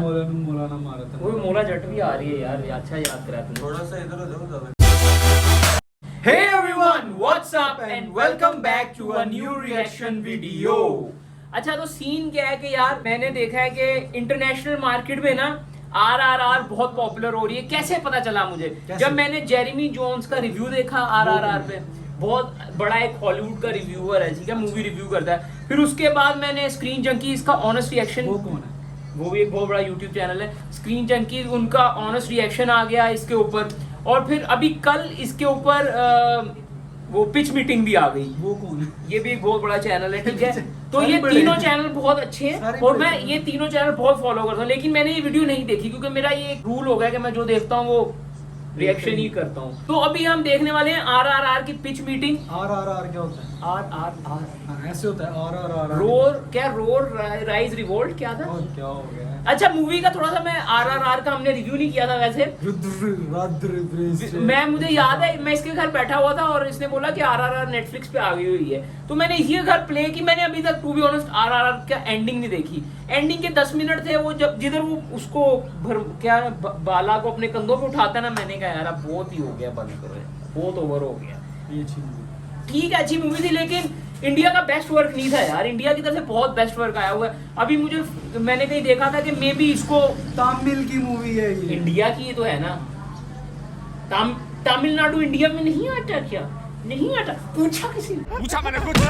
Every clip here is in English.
मौलाना मारा था। वो मोला जट भी आ रही है यार, अच्छा याद करा तुमने। थोड़ा सा इधर हो जाओ। Hey everyone, what's up and welcome back to a new reaction video। अच्छा तो सीन क्या है कि यार मैंने देखा है कि इंटरनेशनल मार्केट में ना RRR बहुत पॉपुलर हो रही है। कैसे पता चला मुझे? जब मैंने जेरेमी जोन्स का रिव्यू देखा RRR पे, बहुत बड़ा एक हॉलीवुड का रिव्यूअर है, ठीक है, मूवी रिव्यू करता है। फिर उसके बाद मैंने स्क्रीन जंकीज का ऑनेस्ट रिएक्शन, वो कौन है? वो भी एक बहुत बड़ा यूट्यूब चैनल है स्क्रीन जंकीज, उनका ऑनेस्ट रिएक्शन आ गया इसके ऊपर। और फिर अभी कल इसके ऊपर वो पिच मीटिंग भी आ गई। वो कौन है? ये भी एक बहुत बड़ा चैनल है, ठीक है। तो ये तीनों चैनल बहुत अच्छे हैं और मैं ये तीनों चैनल बहुत फॉलो करता हूँ, लेकिन मैंने ये वीडियो नहीं देखी क्योंकि मेरा ये एक रूल हो गया कि मैं जो देखता हूँ वो रिएक्शन ही करता हूँ। तो अभी हम देखने वाले हैं RRR की पिच मीटिंग। RRR क्या होता है? RRR ऐसे होता है RRR। रोर क्या, रोर राइज रिवोल्ट क्या था? क्या हो गया? अच्छा मूवी का थोड़ा सा मैं RRR का हमने रिव्यू नहीं किया था वैसे। मुझे याद है मैं इसके घर बैठा हुआ था और इसने बोला कि RRR नेटफ्लिक्स पे आ गई हुई है, तो मैंने इसी के घर प्ले की। मैंने अभी तक टू बी ऑनेस्ट RRR का एंडिंग नहीं देखी। एंडिंग के 10 मिनट थे वो, जब जिधर वो उसको बाला को अपने कंधों पे उठाता है ना, मैंने कहा यार अब बहुत ही हो गया, बंद करो, बहुत ओवर हो गया। ये अच्छी मूवी, ठीक है अच्छी मूवी थी, लेकिन इंडिया का बेस्ट वर्क नहीं था यार। इंडिया की तरफ से बहुत बेस्ट वर्क आया हुआ है। अभी मैंने कहीं देखा था कि मे बी इसको तमिल की मूवी है ये। इंडिया की तो है ना, तमिलनाडु इंडिया में नहीं आता क्या? नहीं आता? पूछा किसी ने? पूछा मैंने पूछा।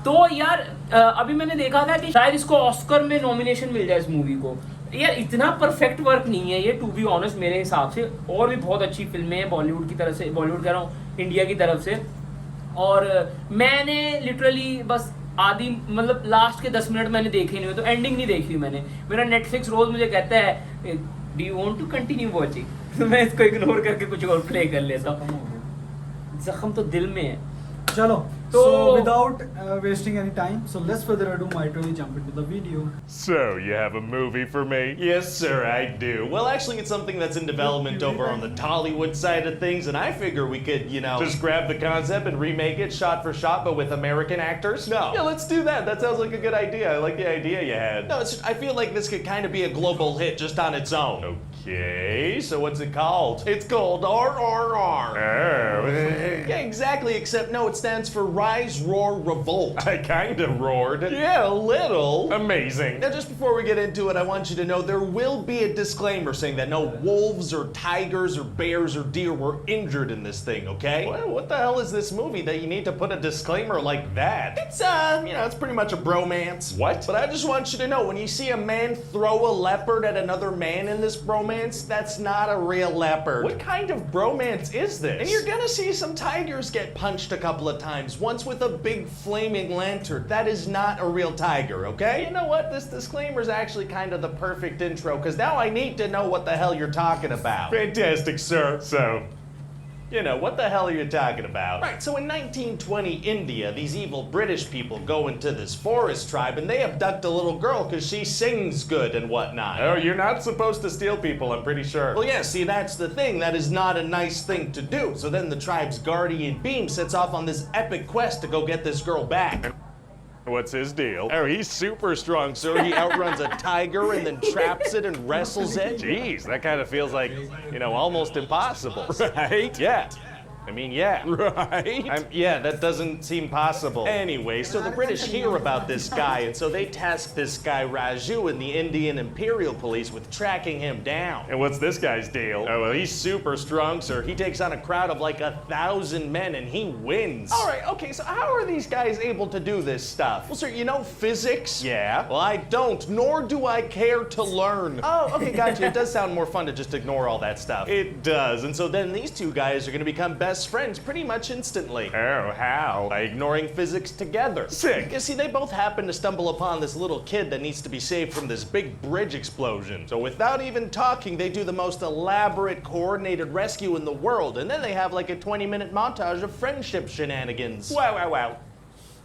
तो यार अभी मैंने देखा था कि शायद इसको ऑस्कर में नॉमिनेशन मिल जाए इस मूवी को। यार इतना परफेक्ट वर्क नहीं है ये, टू बी ऑनेस्ट मेरे हिसाब से। और भी बहुत अच्छी फिल्में हैं बॉलीवुड की तरफ से, बॉलीवुड कह रहा हूँ इंडिया की तरफ से। और मैंने लिटरली बस आधी मतलब लास्ट के 10 मिनट मैंने देखे नहीं हुए, तो एंडिंग नहीं देखी मैंने। मेरा नेटफ्लिक्स रोज मुझे कहता है do you want to continue watching, तो मैं इसको इग्नोर करके कुछ और प्ले कर लेता हूँ। जख्म तो दिल में है। चलो, तो so without wasting any time, so let's further ado, might really jump into the video. So, you have a movie for me? Yes, sir, I do. Well, actually, it's something that's in development over on the Tollywood side of things, and I figure we could, Just grab the concept and remake it shot for shot, but with American actors? No. Yeah, let's do that. That sounds like a good idea. I like the idea you had. No, I feel like this could kind of be a global hit just on its own. Okay, so what's it called? It's called RRR. Oh. Yeah, exactly, except no, it stands for Rise, Roar, Revolt. I kind of roared. Yeah, a little. Amazing. Now, just before we get into it, I want you to know there will be a disclaimer saying that no wolves or tigers or bears or deer were injured in this thing, okay? What the hell is this movie that you need to put a disclaimer like that? It's, it's pretty much a bromance. What? But I just want you to know, when you see a man throw a leopard at another man in this bromance, that's not a real leopard. What kind of bromance is this? And you're gonna see some tigers get punched a couple of times, once with a big flaming lantern. That is not a real tiger, okay? You know what? This disclaimer is actually kind of the perfect intro, because now I need to know what the hell you're talking about. Fantastic, sir. So, what the hell are you talking about? Right, so in 1920 India, these evil British people go into this forest tribe and they abduct a little girl because she sings good and whatnot. Oh, you're not supposed to steal people, I'm pretty sure. Well, yeah, see, that's the thing. That is not a nice thing to do. So then the tribe's guardian Beam sets off on this epic quest to go get this girl back. What's his deal? Oh, he's super strong, sir. He outruns a tiger and then traps it and wrestles it. Jeez, that kind of feels like, almost impossible. Right? Yeah. I mean, yeah. Right? Yeah, that doesn't seem possible. Anyway, so the British hear about this guy, and so they task this guy Raju and the Indian Imperial Police with tracking him down. And what's this guy's deal? Oh, well, he's super strong, sir. He takes on a crowd of like 1,000 men, and he wins. All right, okay, so how are these guys able to do this stuff? Well, sir, you know physics? Yeah. Well, I don't, nor do I care to learn. Oh, okay, gotcha. It does sound more fun to just ignore all that stuff. It does. And so then these two guys are going to become best friends pretty much instantly. Oh, how? By ignoring physics together. Sick. You see, they both happen to stumble upon this little kid that needs to be saved from this big bridge explosion. So without even talking, they do the most elaborate, coordinated rescue in the world, and then they have like a 20-minute montage of friendship shenanigans. Wow.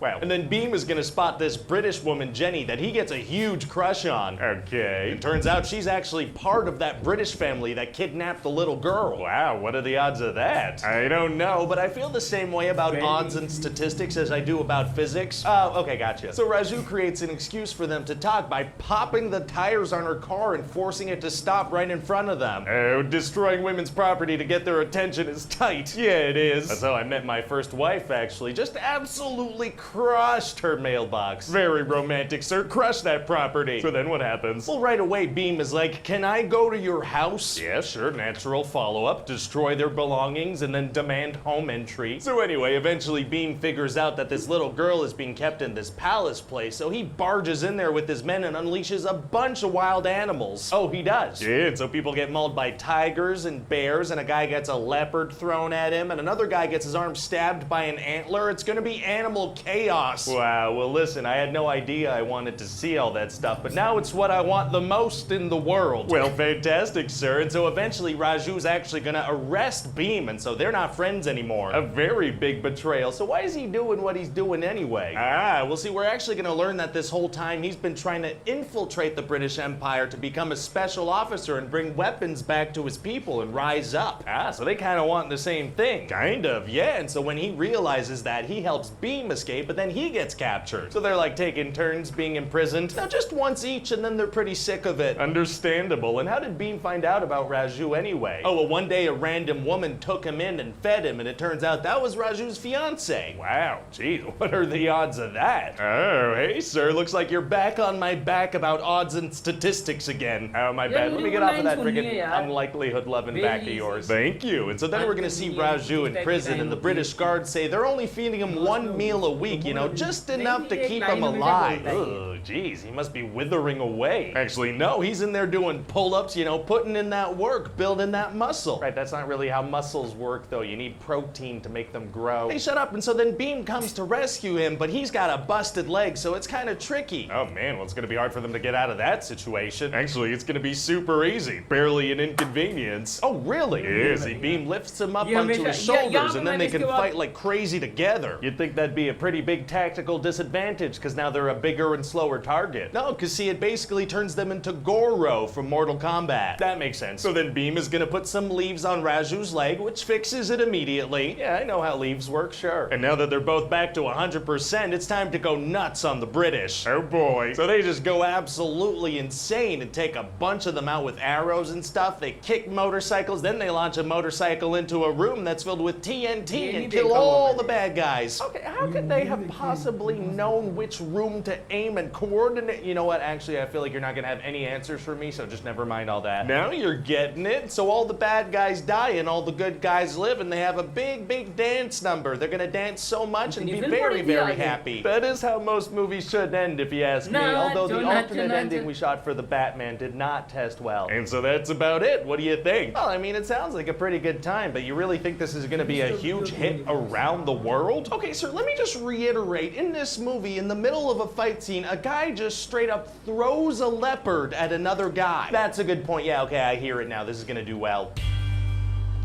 Wow. And then Beam is gonna spot this British woman, Jenny, that he gets a huge crush on. Okay. It turns out she's actually part of that British family that kidnapped the little girl. Wow, what are the odds of that? I don't know, but I feel the same way about odds and statistics as I do about physics. Oh, okay, gotcha. So Raju creates an excuse for them to talk by popping the tires on her car and forcing it to stop right in front of them. Oh, destroying women's property to get their attention is tight. Yeah, it is. That's how I met my first wife, actually. Just absolutely crushed her mailbox. Very romantic, sir. Crush that property. So then what happens? Well, right away, Beam is like, can I go to your house? Yeah, sure. Natural follow-up. Destroy their belongings and then demand home entry. So anyway, eventually Beam figures out that this little girl is being kept in this palace place, so he barges in there with his men and unleashes a bunch of wild animals. Oh, he does. Yeah, and so people get mauled by tigers and bears, and a guy gets a leopard thrown at him, and another guy gets his arm stabbed by an antler. It's gonna be animal chaos. Wow, well listen, I had no idea I wanted to see all that stuff, but now it's what I want the most in the world. Well, fantastic, sir. And so eventually Raju's actually gonna arrest Beam, and so they're not friends anymore. A very big betrayal. So why is he doing what he's doing anyway? Well see, we're actually gonna learn that this whole time he's been trying to infiltrate the British Empire to become a special officer and bring weapons back to his people and rise up. So they kind of want the same thing. Kind of, yeah. And so when he realizes that, he helps Beam escape, but then he gets captured. So they're like taking turns being imprisoned. Now just once each, and then they're pretty sick of it. Understandable. And how did Beam find out about Raju anyway? Oh, well, one day a random woman took him in and fed him, and it turns out that was Raju's fiance. Wow, geez, what are the odds of that? Oh, hey, sir, looks like you're back on my back about odds and statistics again. Oh, my bad. Let me get off of that friggin' unlikelihood loving back of yours. Thank you. And so then we're gonna see Raju in prison, and the British guards say they're only feeding him one meal a week, you know, just enough to keep him alive. Oh, geez, he must be withering away. Actually, no, he's in there doing pull-ups, you know, putting in that work, building that muscle. Right, that's not really how muscles work, though. You need protein to make them grow. Hey, shut up. And so then Beam comes to rescue him, but he's got a busted leg, so it's kind of tricky. Oh, man, well, it's gonna be hard for them to get out of that situation. Actually, it's gonna be super easy. Barely an inconvenience. Oh, really? Yeah, see, Beam lifts him up onto his shoulders, and then they can fight like crazy together. You'd think that'd be a pretty big tactical disadvantage, because now they're a bigger and slower target. No, because see, it basically turns them into Goro from Mortal Kombat. That makes sense. So then Beam is gonna put some leaves on Raju's leg, which fixes it immediately. Yeah, I know how leaves work, sure. And now that they're both back to 100%, it's time to go nuts on the British. Oh boy. So they just go absolutely insane and take a bunch of them out with arrows and stuff. They kick motorcycles, then they launch a motorcycle into a room that's filled with TNT and kill all the bad guys. Okay, how could they have possibly known which room to aim and coordinate? You know what, actually, I feel like you're not gonna have any answers for me, so just never mind all that. Now you're getting it. So all the bad guys die and all the good guys live, and they have a big dance number. They're gonna dance so much and be very, very happy. That is how most movies should end, if you ask me, although the alternate ending we shot for the Batman did not test well. And so that's about it. What do you think? Well, I mean, it sounds like a pretty good time, but you really think this is gonna be a huge hit around the world? Okay, sir, let me just reiterate. In this movie, in the middle of a fight scene, a guy just straight up throws a leopard at another guy. That's a good point. Yeah, okay, I hear it now. This is gonna do well.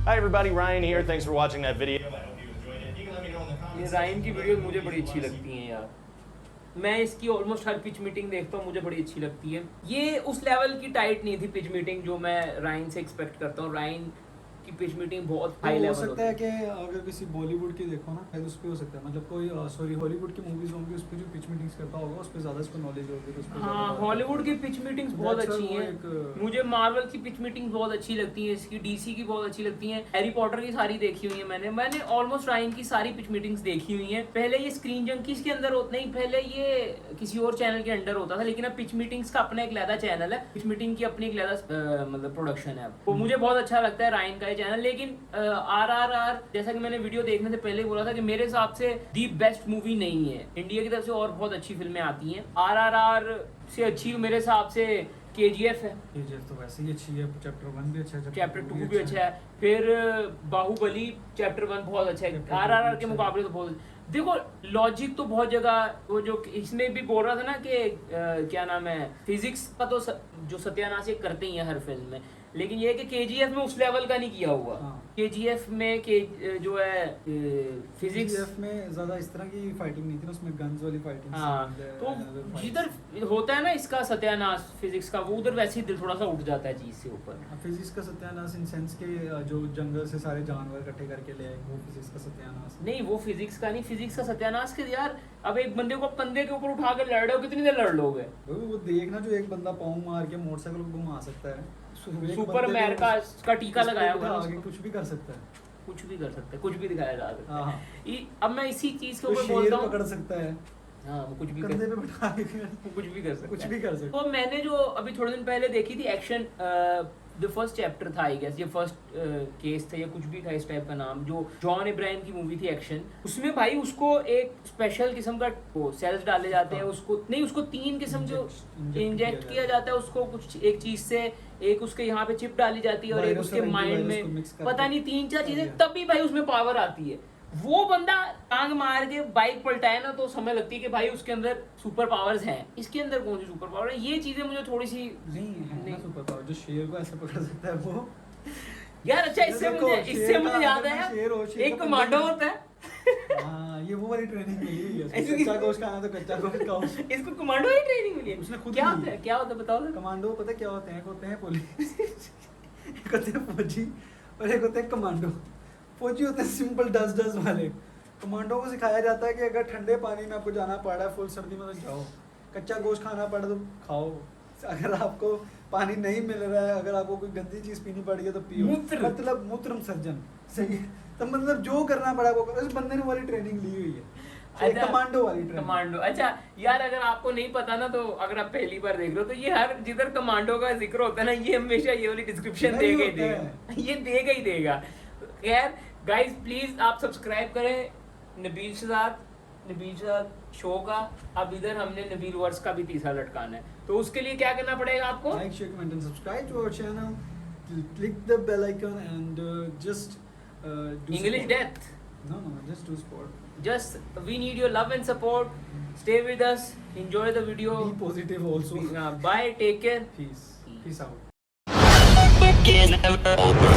Hi everybody, Ryan here. Thanks for watching that video. I hope you enjoyed it. You can let me know in the comments. ये Ryan की videos मुझे बड़ी अच्छी लगती हैं यार। मैं इसकी ऑलमोस्ट हर पिच मीटिंग देखता हूँ, मुझे बड़ी अच्छी लगती है। ये उस लेवल की टाइट नहीं थी पिच मीटिंग जो मैं रायन से एक्सपेक्ट करता हूँ। रायन की पिच मीटिंग बहुत हाई लेवल हो सकता है कि अगर किसी बॉलीवुड की देखो ना, शायद उस पे हो सकता है, मतलब कोई सॉरी हॉलीवुड की मूवीज होंगी, उस पे जो पिच मीटिंग्स करता होगा उस पे ज्यादा इसको नॉलेज होगी, उस पे हाँ, हॉलीवुड की पिच मीटिंग्स बहुत अच्छी हैं। मुझे मार्वल की पिच मीटिंग्स बहुत अच्छी लगती हैं, इसकी डीसी की बहुत अच्छी लगती हैं, हैरी पॉटर की सारी देखी हुई है मैंने ऑलमोस्ट रायन की सारी पिच मीटिंग्स देखी हुई हैं। पहले ये स्क्रीन जंकीज के अंदर होता नहीं, पहले ये किसी और चैनल के अंडर होता था, लेकिन अब पिच मीटिंग्स का अपना एक लहदा चैनल है, पिच मीटिंग की अपनी एक लहदा मतलब प्रोडक्शन है। तो मुझे बहुत अच्छा लगता है रायन का ये चैनल। लेकिन RRR जैसा कि मैंने वीडियो देखने से पहले बोला था कि मेरे हिसाब से दी बेस्ट मूवी नहीं है। इंडिया की तरफ से और बहुत अच्छी फिल्में आती हैं, RRR से अच्छी मेरे हिसाब से KGF है। KGF तो वैसे ही अच्छी है, चैप्टर 1 भी अच्छा है, चैप्टर 2 भी अच्छा है, फिर बाहुबली चैप्टर 1 बहुत अच्छा है, RRR के मुकाबले तो बहुत। देखो लॉजिक तो बहुत जगह, वो जो इसमें भी बोल रहा था ना कि क्या नाम है, फिजिक्स का तो जो सत्यानाश करते ही है हर फिल्म में, लेकिन ये है कि केजीएफ में उस लेवल का नहीं किया हुआ। हाँ। केजीएफ में के जो है फिजिक्स KGF में ज्यादा इस तरह की फाइटिंग नहीं थी ना, उसमें गन्स वाली फाइटिंग। हाँ, तो जिधर होता है ना इसका सत्यानाश फिजिक्स का, वो उधर वैसे ही दिल थोड़ा सा उठ जाता है चीज से ऊपर। फिजिक्स का सत्यानाश इन सेंस के जो जंगल से सारे जानवर इकट्ठे करके ले आए, वो फिजिक्स का सत्यानाश। नहीं, वो फिजिक्स का नहीं, फिजिक्स का सत्यानाश के यार। अब एक बंदे को कंधे के ऊपर उठा के लड़ रहे हो, कितनी देर लड़ लोगे? वो देखना, जो एक बंदा पाँव मार के मोटरसाइकिल को घुमा सकता है, एक सुपर बंदे मैर को का टीका उस पे लगाया हुआ है आगे उसको। कुछ भी कर सकता है। कुछ भी कर सकते हैं, कुछ भी दिखाया जा सकता हाँ। है। अब मैं इसी चीज के तो ऊपर शेर बोलता हूँ। पकड़ सकता है, हाँ, वो कुछ भी कंधे कर पे बिठा के वो कुछ भी कर सकता कुछ है। भी कर सकता तो मैंने जो अभी थोड़े दिन पहले देखी थी एक्शन, द फर्स्ट चैप्टर था आई गेस, ये फर्स्ट केस था या कुछ भी था इस टाइप का नाम, जो जॉन इब्राहिम की मूवी थी एक्शन। उसमें भाई उसको एक स्पेशल किस्म का वो सेल्स डाले जाते हैं, उसको नहीं, उसको 3 किस्म जो इंजेक्ट किया जाता है उसको कुछ एक चीज से, एक उसके यहाँ पे चिप डाली जाती है और एक उसके माइंड में, पता नहीं 3-4 चीजें, तभी भाई उसमें पावर आती है। वो बंदा टांग मार के बाइक पलटाए ना तो समय लगती है कि भाई उसके अंदर सुपर पावर्स हैं। इसके अंदर कौन सी सुपर पावर है? ये चीजें मुझे थोड़ी सी नहीं है सुपर पावर, जो शेर को ऐसे पकड़ सकता है वो। यार अच्छा, इससे मुझे याद आया, एक कमांडो होता है। हाँ, ये वो वाली ट्रेनिंग मिली हुई है इसको। कच्चा गोश्त खाना तो कच्चा गोश्त खाओ। इसको कमांडो ही ट्रेनिंग मिली है। उसने खुद क्या ली होता है, है। क्या होता है बताओ तो। कमांडो पता है क्या होते हैं? एक होते हैं पुलिस, एक होते हैं फौजी, और एक होते हैं कमांडो। फौजी होते हैं सिंपल डस वाले। कमांडो को सिखाया जाता है कि अगर ठंडे पानी में आपको जाना पड़ रहा है, फुल सर्दी में तो जाओ, कच्चा गोश्त खाना पड़ा तो खाओ, अगर आपको पानी नहीं मिल रहा है, अगर आपको कोई गंदी चीज पीनी पड़ गई तो पियो, मतलब मूत्र विसर्जन। सही है, तो मतलब जो करना पड़ा वो करो। इस बंदे ने वाली ट्रेनिंग ली हुई है, कमांडो वाली ट्रेनिंग। कमांडो, अच्छा यार, अगर आपको नहीं पता ना, तो अगर आप पहली बार देख रहे हो तो ये हर जिधर कमांडो का जिक्र होता है ना, ये हमेशा ये वाली डिस्क्रिप्शन देगा ही देगा, ये देगा ही देगा। खैर गाइस, प्लीज आप सब्सक्राइब करें नबीलशज़द शो का। अब इधर हमने नबील वर्स का भी तीसरा लटकाना है, तो उसके लिए क्या करना पड़ेगा आपको? Like, share, comment and subscribe to our channel, click the bell icon and just do English support. death. No, just do support. Just we need your love and support. Stay with us. Enjoy the video. Be positive also. Bye. Take care. Peace out. It's never over.